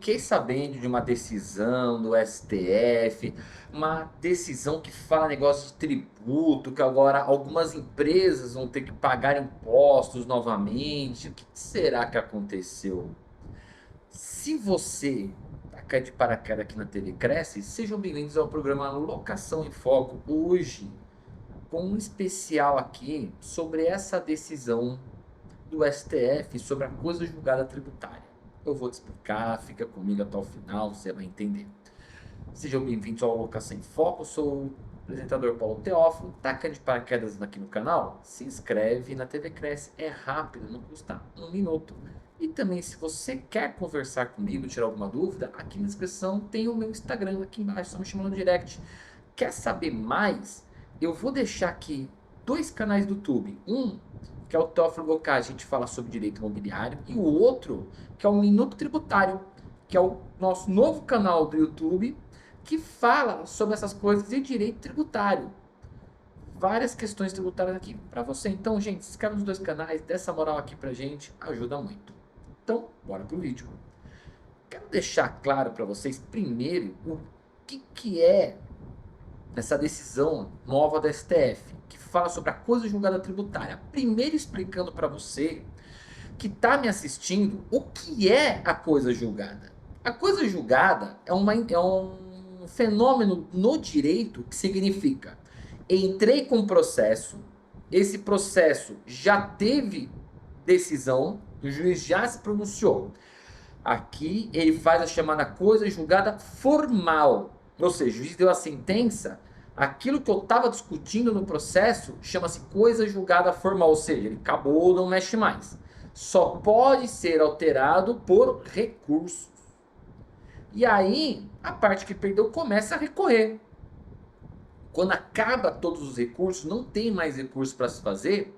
fiquei sabendo de uma decisão do STF, uma decisão que fala negócio de tributo, que agora algumas empresas vão ter que pagar impostos novamente. O que será que aconteceu? Se você tá caindo de paraquedas aqui na TV Cresce, sejam bem-vindos ao programa Locação em Foco. Hoje, com um especial aqui sobre essa decisão do STF sobre a coisa julgada tributária. Eu vou te explicar, fica comigo até o final, você vai entender. Sejam bem-vindos ao Locação em Foco, eu sou o apresentador Paulo Teófilo. Taca de paraquedas aqui no canal, se inscreve na TV Cresce, é rápido, não custa um minuto. E também, se você quer conversar comigo, tirar alguma dúvida, aqui na descrição tem o meu Instagram, aqui embaixo, só me chamando no direct. Quer saber mais? Eu vou deixar aqui dois canais do YouTube. Um, que é o Teófilo Gocá, a gente fala sobre direito imobiliário. E o outro, que é o Minuto Tributário, que é o nosso novo canal do YouTube, que fala sobre essas coisas de direito tributário. Várias questões tributárias aqui para você. Então, gente, se inscreve nos dois canais, dê essa moral aqui pra gente, ajuda muito. Então, bora pro vídeo. Quero deixar claro para vocês, primeiro, o que é essa decisão nova da STF, que fala sobre a coisa julgada tributária. Primeiro explicando para você que está me assistindo o que é a coisa julgada. A coisa julgada é um fenômeno no direito que significa: entrei com um processo, esse processo já teve decisão, o juiz já se pronunciou. Aqui ele faz a chamada coisa julgada formal, ou seja, o juiz deu a sentença, aquilo que eu estava discutindo no processo chama-se coisa julgada formal, ou seja, ele acabou, não mexe mais. Só pode ser alterado por recursos. E aí, a parte que perdeu começa a recorrer. Quando acaba todos os recursos, não tem mais recurso para se fazer,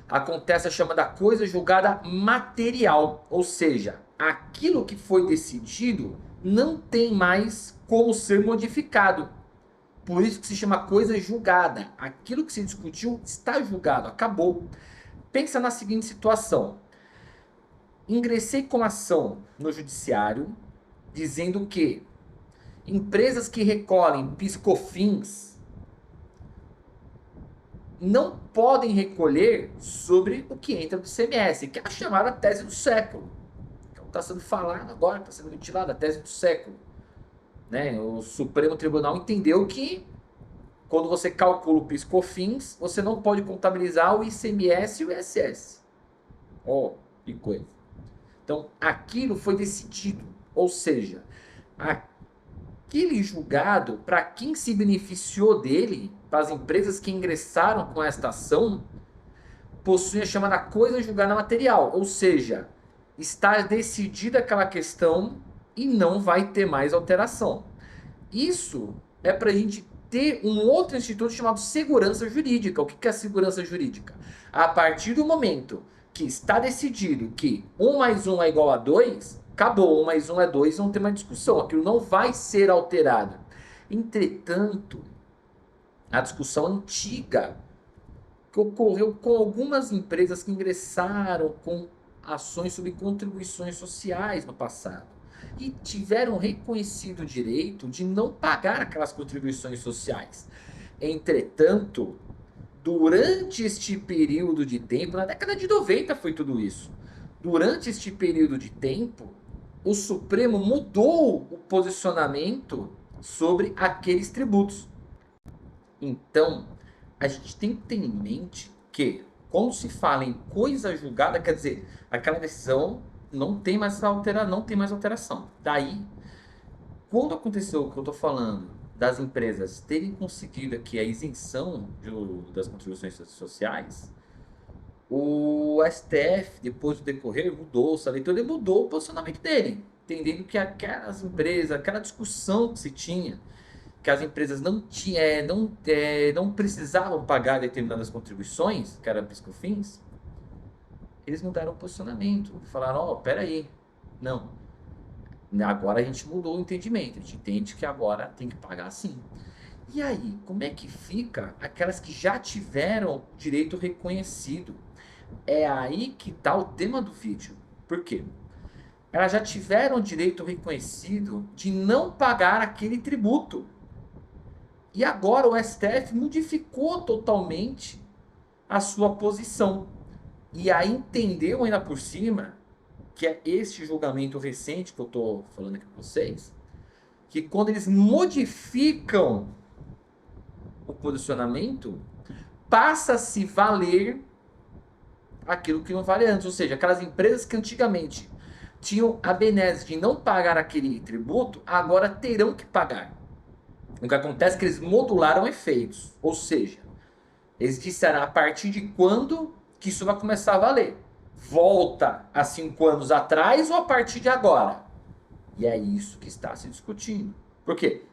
acontece a chamada coisa julgada material, ou seja, aquilo que foi decidido não tem mais como ser modificado. Por isso que se chama coisa julgada. Aquilo que se discutiu está julgado, acabou. Pensa na seguinte situação: ingressei com ação no judiciário dizendo que empresas que recolhem PIS/COFINS não podem recolher sobre o que entra do ICMS, que é a chamada tese do século. Então está sendo falado agora, está sendo ventilada a tese do século. Né? O Supremo Tribunal entendeu que quando você calcula o PIS/COFINS, você não pode contabilizar o ICMS e o ISS. Ó, que coisa. Então, aquilo foi decidido. Ou seja, aquele julgado, para quem se beneficiou dele, para as empresas que ingressaram com esta ação, possui a chamada coisa julgada material. Ou seja, está decidida aquela questão e não vai ter mais alteração. Isso é para a gente ter um outro instituto chamado segurança jurídica. O que é segurança jurídica? A partir do momento que está decidido que 1 mais 1 é igual a 2, acabou, 1 mais 1 é 2, não tem mais discussão, aquilo não vai ser alterado. Entretanto, a discussão antiga que ocorreu com algumas empresas que ingressaram com ações sobre contribuições sociais no passado e tiveram reconhecido o direito de não pagar aquelas contribuições sociais. Entretanto, durante este período de tempo, na década de 90 foi tudo isso. Durante este período de tempo, o Supremo mudou o posicionamento sobre aqueles tributos. Então, a gente tem que ter em mente que, quando se fala em coisa julgada, quer dizer, aquela decisão não tem mais alteração. Daí, quando aconteceu o que eu estou falando, das empresas terem conseguido aqui a isenção das contribuições sociais, o STF, depois do decorrer, mudou, ele mudou o posicionamento dele, entendendo que aquelas empresas, aquela discussão que se tinha, que as empresas não precisavam pagar determinadas contribuições, que era PIS/COFINS, eles mudaram o posicionamento. Falaram, ó, peraí, não. Agora a gente mudou o entendimento. A gente entende que agora tem que pagar sim. E aí, como é que fica aquelas que já tiveram direito reconhecido? É aí que está o tema do vídeo. Por quê? elas já tiveram o direito reconhecido de não pagar aquele tributo. E agora o STF modificou totalmente a sua posição. E aí entendeu ainda por cima, que é este julgamento recente que eu estou falando aqui com vocês, que quando eles modificam o posicionamento, passa a se valer aquilo que não vale antes. Ou seja, aquelas empresas que antigamente tinham a benesse de não pagar aquele tributo, agora terão que pagar. O que acontece é que eles modularam efeitos. Ou seja, eles disseram a partir de quando que isso vai começar a valer. Volta a 5 anos atrás ou a partir de agora? E é isso que está se discutindo. Por quê?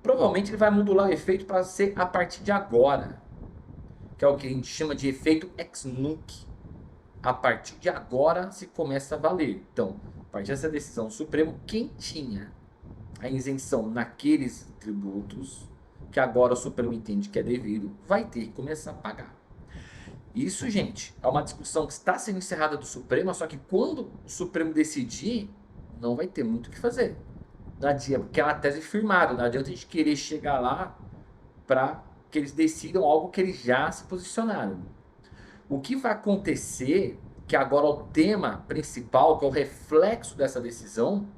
Provavelmente ele vai modular o efeito para ser a partir de agora. Que é o que a gente chama de efeito ex nunc. A partir de agora se começa a valer. Então, a partir dessa decisão do Supremo, quem tinha a isenção naqueles tributos, que agora o Supremo entende que é devido, vai ter que começar a pagar. Isso, gente, é uma discussão que está sendo encerrada do Supremo, só que quando o Supremo decidir, não vai ter muito o que fazer. Não adianta, porque é uma tese firmada, não adianta a gente querer chegar lá para que eles decidam algo que eles já se posicionaram. O que vai acontecer, que agora é o tema principal, que é o reflexo dessa decisão,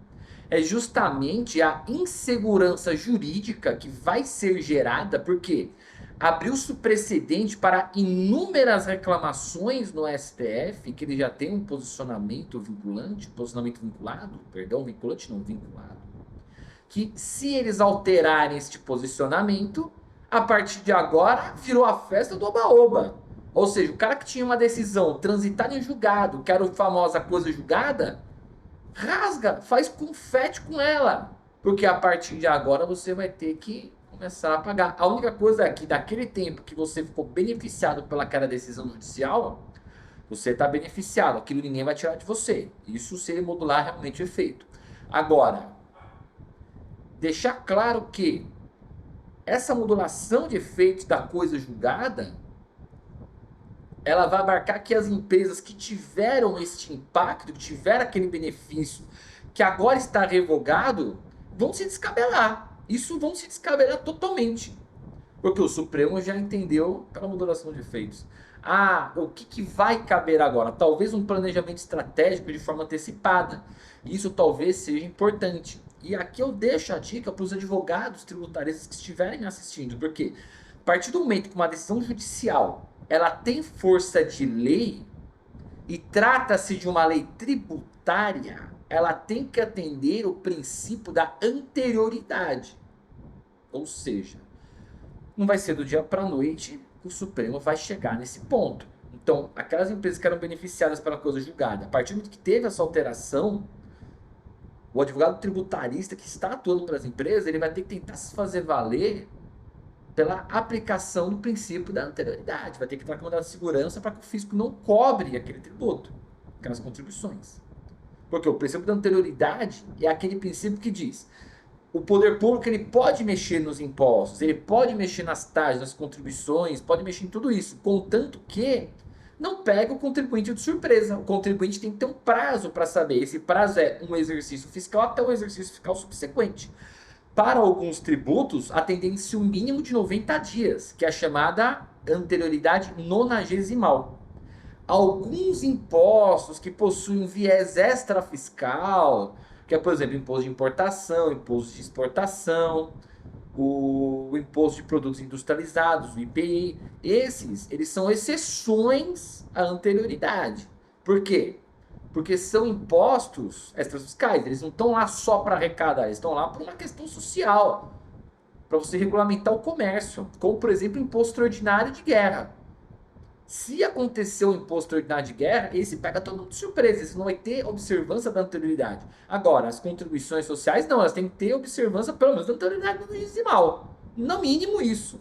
é justamente a insegurança jurídica que vai ser gerada, porque abriu-se o precedente para inúmeras reclamações no STF, que ele já tem um posicionamento vinculante, vinculante não vinculado, que se eles alterarem este posicionamento, a partir de agora virou a festa do oba-oba. Ou seja, o cara que tinha uma decisão transitada em julgado, que era a famosa coisa julgada, rasga, faz confete com ela. Porque a partir de agora você vai ter que começar a pagar. A única coisa é que daquele tempo que você ficou beneficiado pelaquela decisão judicial, você está beneficiado. Aquilo ninguém vai tirar de você. Isso se ele modular realmente o efeito. Agora, deixar claro que essa modulação de efeitos da coisa julgada, ela vai abarcar que as empresas que tiveram este impacto, que tiveram aquele benefício, que agora está revogado, vão se descabelar. Isso vão se descabelar totalmente. Porque o Supremo já entendeu pela modulação de efeitos. Ah, o que vai caber agora? Talvez um planejamento estratégico de forma antecipada. Isso talvez seja importante. E aqui eu deixo a dica para os advogados tributaristas que estiverem assistindo. Porque a partir do momento que uma decisão judicial ela tem força de lei e trata-se de uma lei tributária, ela tem que atender o princípio da anterioridade. Ou seja, não vai ser do dia para a noite que o Supremo vai chegar nesse ponto. Então, aquelas empresas que eram beneficiadas pela coisa julgada, a partir do momento que teve essa alteração, o advogado tributarista que está atuando para as empresas, ele vai ter que tentar se fazer valer pela aplicação do princípio da anterioridade. Vai ter que entrar com mandado de segurança para que o fisco não cobre aquele tributo, aquelas contribuições. Porque o princípio da anterioridade é aquele princípio que diz: o poder público ele pode mexer nos impostos, ele pode mexer nas taxas, nas contribuições, pode mexer em tudo isso, contanto que não pega o contribuinte de surpresa. O contribuinte tem que ter um prazo para saber. Esse prazo é um exercício fiscal até o exercício fiscal subsequente. Para alguns tributos, atendem-se um mínimo de 90 dias, que é a chamada anterioridade nonagesimal. Alguns impostos que possuem um viés extrafiscal, que é, por exemplo, imposto de importação, imposto de exportação, o imposto de produtos industrializados, o IPI, eles são exceções à anterioridade. Por quê? Porque são impostos extrafiscais, eles não estão lá só para arrecadar, eles estão lá por uma questão social, para você regulamentar o comércio, como por exemplo o imposto extraordinário de guerra. Se acontecer um imposto extraordinário de guerra, esse pega todo mundo de surpresa, esse não vai ter observância da anterioridade. Agora, as contribuições sociais não, elas têm que ter observância pelo menos da anterioridade decimal, no mínimo isso.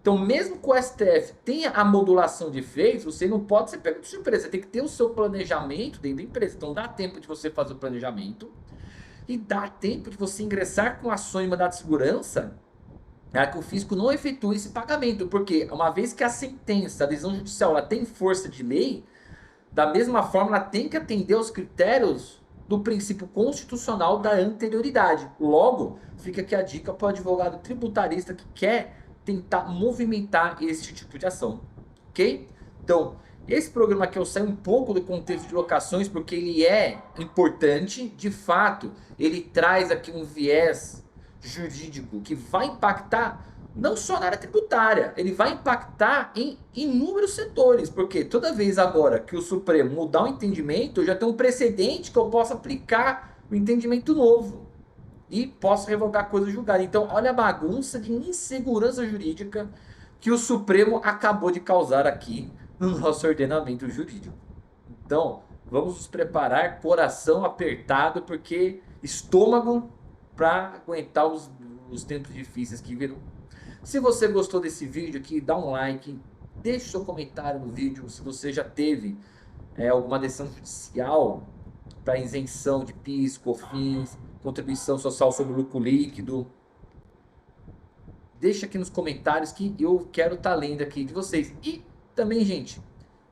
Então, mesmo que o STF tenha a modulação de efeitos, você não pode ser pego de surpresa. Você tem que ter o seu planejamento dentro da empresa. Então, dá tempo de você fazer o planejamento e dá tempo de você ingressar com ações de mandado de segurança para que o fisco não efetue esse pagamento. Porque, uma vez que a sentença, a decisão judicial, ela tem força de lei, Da mesma forma, ela tem que atender aos critérios do princípio constitucional da anterioridade. Logo, fica aqui a dica para o advogado tributarista que quer tentar movimentar esse tipo de ação, ok? Então, esse programa aqui eu saio um pouco do contexto de locações porque ele é importante, de fato, ele traz aqui um viés jurídico que vai impactar não só na área tributária, ele vai impactar em inúmeros setores, porque toda vez agora que o Supremo mudar o entendimento, eu já tenho um precedente que eu posso aplicar o entendimento novo e posso revogar coisa julgada. Então, olha a bagunça de insegurança jurídica que o Supremo acabou de causar aqui no nosso ordenamento jurídico. Então, vamos nos preparar, coração apertado, porque estômago para aguentar os tempos difíceis que virão. Se você gostou desse vídeo aqui, dá um like, deixe seu comentário no vídeo. Se você já teve alguma decisão judicial para isenção de PIS, COFINS, contribuição social sobre lucro líquido, deixa aqui nos comentários que eu quero estar lendo aqui de vocês. E também, gente,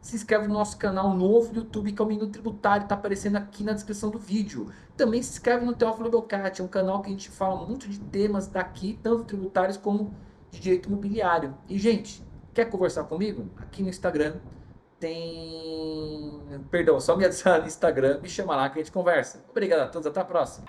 se inscreve no nosso canal novo do YouTube, que é o Minuto Tributário, está aparecendo aqui na descrição do vídeo. Também se inscreve no Teófilo Belcati, é um canal que a gente fala muito de temas daqui, tanto tributários como de direito imobiliário. E, gente, quer conversar comigo? Aqui no Instagram tem... Perdão, só me adicionar no Instagram, me chama lá que a gente conversa. Obrigado a todos, até a próxima.